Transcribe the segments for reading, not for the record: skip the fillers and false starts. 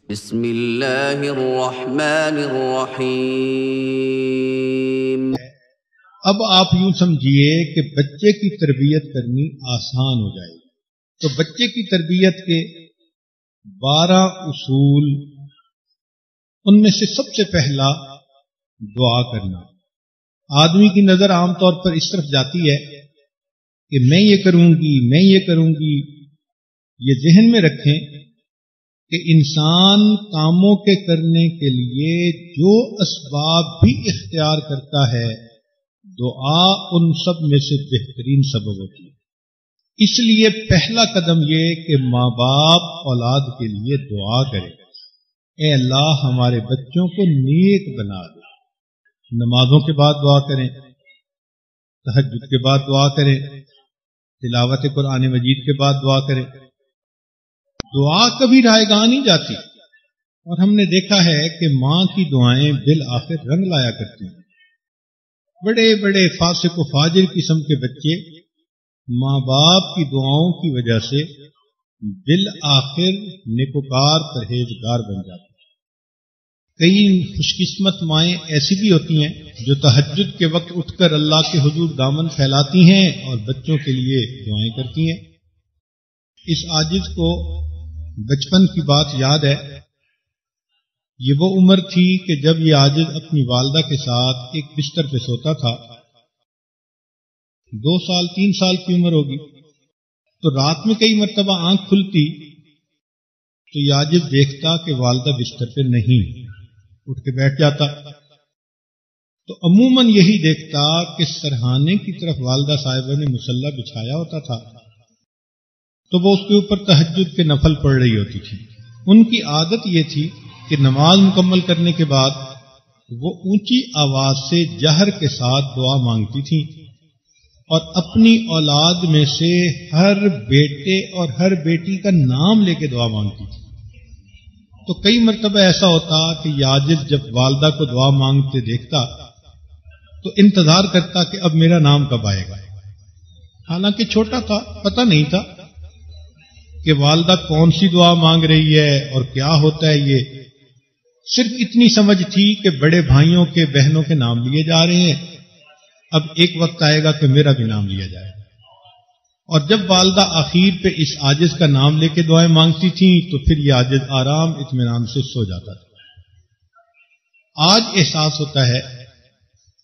بسم اللہ الرحمن الرحیم۔ اب آپ یوں سمجھیے کہ بچے کی تربیت کرنی آسان ہو جائے گی۔ تو بچے کی تربیت کے 12 اصول، ان میں سے سب سے پہلا دعا کرنا۔ آدمی کی نظر عام طور پر اس طرف جاتی ہے کہ میں یہ کروں گی، میں یہ کروں گی۔ یہ ذہن میں رکھیں کہ انسان کاموں کے کرنے کے لیے جو اسباب بھی اختیار کرتا ہے، دعا ان سب میں سے بہترین سبب ہوتی ہے۔ اس لیے پہلا قدم یہ کہ ماں باپ اولاد کے لیے دعا کرے، اے اللہ ہمارے بچوں کو نیک بنا دے۔ نمازوں کے بعد دعا کریں، تہجد کے بعد دعا کریں، تلاوت قرآن مجید کے بعد دعا کریں۔ دعا کبھی رائے گاہ نہیں جاتی، اور ہم نے دیکھا ہے کہ ماں کی دعائیں بالآخر رنگ لایا کرتی ہیں۔ بڑے بڑے فاسق و فاجر قسم کے بچے ماں باپ کی دعاؤں کی وجہ سے بالآخر نیکوکار پرہیزگار بن جاتے ہیں۔ کئی خوش قسمت مائیں ایسی بھی ہوتی ہیں جو تہجد کے وقت اٹھ کر اللہ کے حضور دامن پھیلاتی ہیں اور بچوں کے لیے دعائیں کرتی ہیں۔ اس عاجز کو بچپن کی بات یاد ہے۔ یہ وہ عمر تھی کہ جب یہ عاجز اپنی والدہ کے ساتھ ایک بستر پہ سوتا تھا۔ 2 سال 3 سال کی عمر ہوگی۔ تو رات میں کئی مرتبہ آنکھ کھلتی تو یہ عاجز دیکھتا کہ والدہ بستر پہ نہیں، اٹھ کے بیٹھ جاتا۔ تو عموماً یہی دیکھتا کہ سرہانے کی طرف والدہ صاحبہ نے مصلی بچھایا ہوتا تھا، تو وہ اس کے اوپر تہجد کے نفل پڑھ رہی ہوتی تھی۔ ان کی عادت یہ تھی کہ نماز مکمل کرنے کے بعد وہ اونچی آواز سے جہر کے ساتھ دعا مانگتی تھی، اور اپنی اولاد میں سے ہر بیٹے اور ہر بیٹی کا نام لے کے دعا مانگتی تھی۔ تو کئی مرتبہ ایسا ہوتا کہ یہ عاجز جب والدہ کو دعا مانگتے دیکھتا تو انتظار کرتا کہ اب میرا نام کب آئے گا۔ حالانکہ چھوٹا تھا، پتہ نہیں تھا کہ والدہ کون سی دعا مانگ رہی ہے اور کیا ہوتا ہے۔ یہ صرف اتنی سمجھ تھی کہ بڑے بھائیوں کے بہنوں کے نام لیے جا رہے ہیں، اب ایک وقت آئے گا کہ میرا بھی نام لیا جائے۔ اور جب والدہ آخر پہ اس عاجز کا نام لے کے دعائیں مانگتی تھیں تو پھر یہ عاجز آرام اطمینان سے سو جاتا تھا۔ آج احساس ہوتا ہے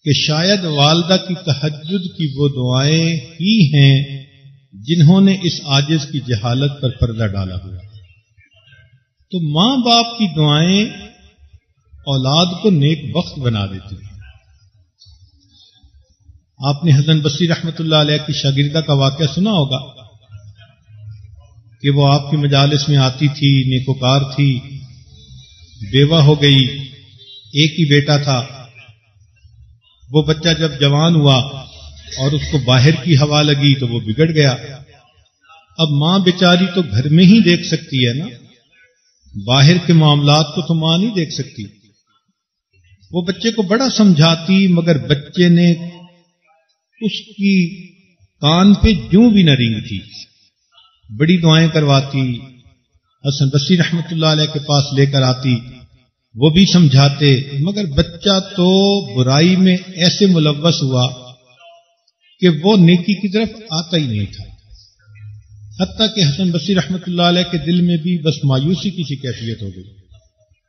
کہ شاید والدہ کی تہجد کی وہ دعائیں ہی ہیں جنہوں نے اس عاجز کی جہالت پر پردہ ڈالا ہوا۔ تو ماں باپ کی دعائیں اولاد کو نیک بخت بنا دیتی ہیں۔ آپ نے حسن بصری رحمۃ اللہ علیہ کی شاگردہ کا واقعہ سنا ہوگا کہ وہ آپ کی مجالس میں آتی تھی، نیکوکار تھی، بیوہ ہو گئی، ایک ہی بیٹا تھا۔ وہ بچہ جب جوان ہوا اور اس کو باہر کی ہوا لگی تو وہ بگڑ گیا۔ اب ماں بیچاری تو گھر میں ہی دیکھ سکتی ہے نا، باہر کے معاملات کو تو ماں نہیں دیکھ سکتی۔ وہ بچے کو بڑا سمجھاتی، مگر بچے نے اس کی کان پہ جوں بھی نہ رینگتی۔ بڑی دعائیں کرواتی، حسن بصری رحمۃ اللہ علیہ کے پاس لے کر آتی، وہ بھی سمجھاتے، مگر بچہ تو برائی میں ایسے ملوث ہوا کہ وہ نیکی کی طرف آتا ہی نہیں تھا۔ حتیٰ کہ حسن بصری رحمۃ اللہ علیہ کے دل میں بھی بس مایوسی کی سی کیفیت ہو گئی۔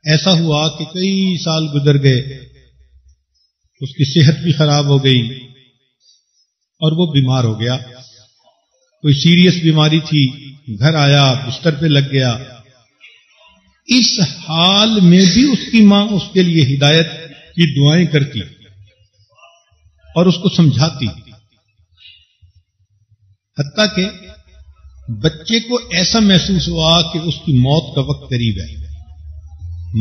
ایسا ہوا کہ کئی سال گزر گئے، اس کی صحت بھی خراب ہو گئی اور وہ بیمار ہو گیا۔ کوئی سیریس بیماری تھی، گھر آیا، بستر پہ لگ گیا۔ اس حال میں بھی اس کی ماں اس کے لیے ہدایت کی دعائیں کرتی اور اس کو سمجھاتی، حتیٰ کہ بچے کو ایسا محسوس ہوا کہ اس کی موت کا وقت قریب ہے۔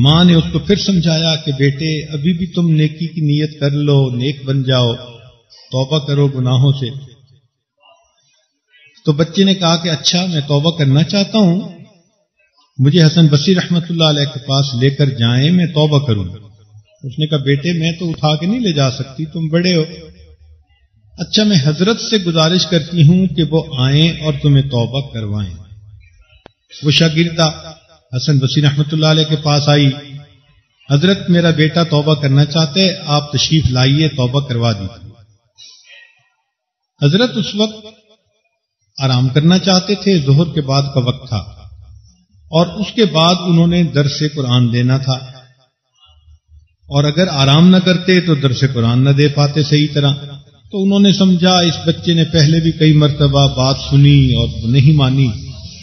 ماں نے اس کو پھر سمجھایا کہ بیٹے ابھی بھی تم نیکی کی نیت کر لو، نیک بن جاؤ، توبہ کرو گناہوں سے۔ تو بچے نے کہا کہ اچھا میں توبہ کرنا چاہتا ہوں، مجھے حسن بصری رحمۃ اللہ علیہ کے پاس لے کر جائیں، میں توبہ کروں۔ اس نے کہا بیٹے میں تو اٹھا کے نہیں لے جا سکتی، تم بڑے ہو۔ اچھا میں حضرت سے گزارش کرتی ہوں کہ وہ آئیں اور تمہیں توبہ کروائیں۔ وہ شاگردہ حسن بصری رحمۃ اللہ علیہ کے پاس آئی، حضرت میرا بیٹا توبہ کرنا چاہتے، آپ تشریف لائیے، توبہ کروا دیجیے۔ حضرت اس وقت آرام کرنا چاہتے تھے، ظہر کے بعد کا وقت تھا، اور اس کے بعد انہوں نے درس قرآن دینا تھا، اور اگر آرام نہ کرتے تو درس قرآن نہ دے پاتے صحیح طرح۔ تو انہوں نے سمجھا اس بچے نے پہلے بھی کئی مرتبہ بات سنی اور نہیں مانی،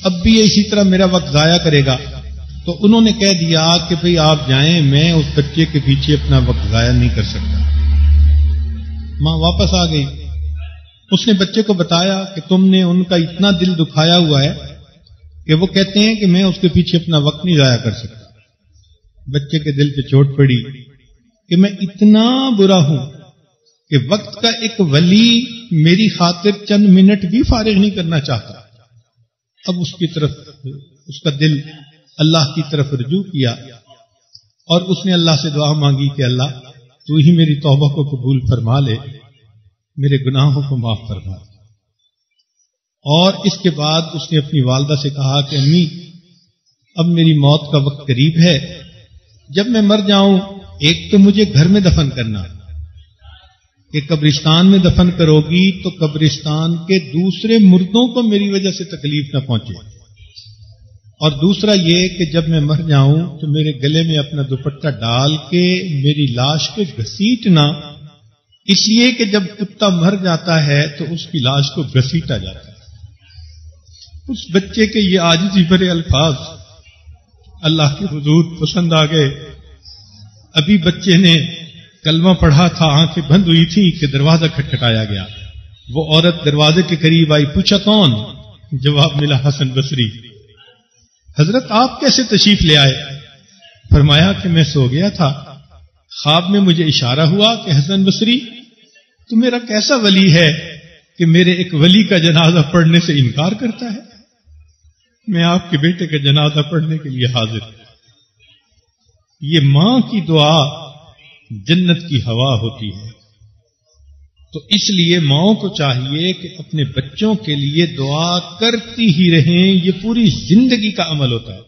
اب بھی یہ اسی طرح میرا وقت ضائع کرے گا، تو انہوں نے کہہ دیا کہ بھئی آپ جائیں، میں اس بچے کے پیچھے اپنا وقت ضائع نہیں کر سکتا۔ ماں واپس آ گئی، اس نے بچے کو بتایا کہ تم نے ان کا اتنا دل دکھایا ہوا ہے کہ وہ کہتے ہیں کہ میں اس کے پیچھے اپنا وقت نہیں ضائع کر سکتا۔ بچے کے دل پہ چوٹ پڑی کہ میں اتنا برا ہوں کہ وقت کا ایک ولی میری خاطر چند منٹ بھی فارغ نہیں کرنا چاہتا۔ اب اس کی طرف اس کا دل اللہ کی طرف رجوع کیا، اور اس نے اللہ سے دعا مانگی کہ اللہ تو ہی میری توبہ کو قبول فرما لے، میرے گناہوں کو معاف فرما۔ اور اس کے بعد اس نے اپنی والدہ سے کہا کہ امی اب میری موت کا وقت قریب ہے، جب میں مر جاؤں ایک تو مجھے گھر میں دفن کرنا، کہ قبرستان میں دفن کرو گی تو قبرستان کے دوسرے مردوں کو میری وجہ سے تکلیف نہ پہنچے، اور دوسرا یہ کہ جب میں مر جاؤں تو میرے گلے میں اپنا دوپٹہ ڈال کے میری لاش کو گھسیٹنا، اس لیے کہ جب کتا مر جاتا ہے تو اس کی لاش کو گھسیٹا جاتا ہے۔ اس بچے کے یہ عاجزی بھرے الفاظ اللہ کے حضور پسند آ گئے۔ ابھی بچے نے کلمہ پڑھا تھا، آنکھیں بند ہوئی تھی کہ دروازہ کھٹکھٹایا گیا۔ وہ عورت دروازے کے قریب آئی، پوچھا کون؟ جواب ملا حسن بصری۔ حضرت آپ کیسے تشریف لے آئے؟ فرمایا کہ میں سو گیا تھا، خواب میں مجھے اشارہ ہوا کہ حسن بصری تو میرا کیسا ولی ہے کہ میرے ایک ولی کا جنازہ پڑھنے سے انکار کرتا ہے، میں آپ کے بیٹے کا جنازہ پڑھنے کے لیے حاضر ہوں۔ یہ ماں کی دعا جنت کی ہوا ہوتی ہے، تو اس لیے ماؤں کو چاہیے کہ اپنے بچوں کے لیے دعا کرتی ہی رہیں، یہ پوری زندگی کا عمل ہوتا ہے۔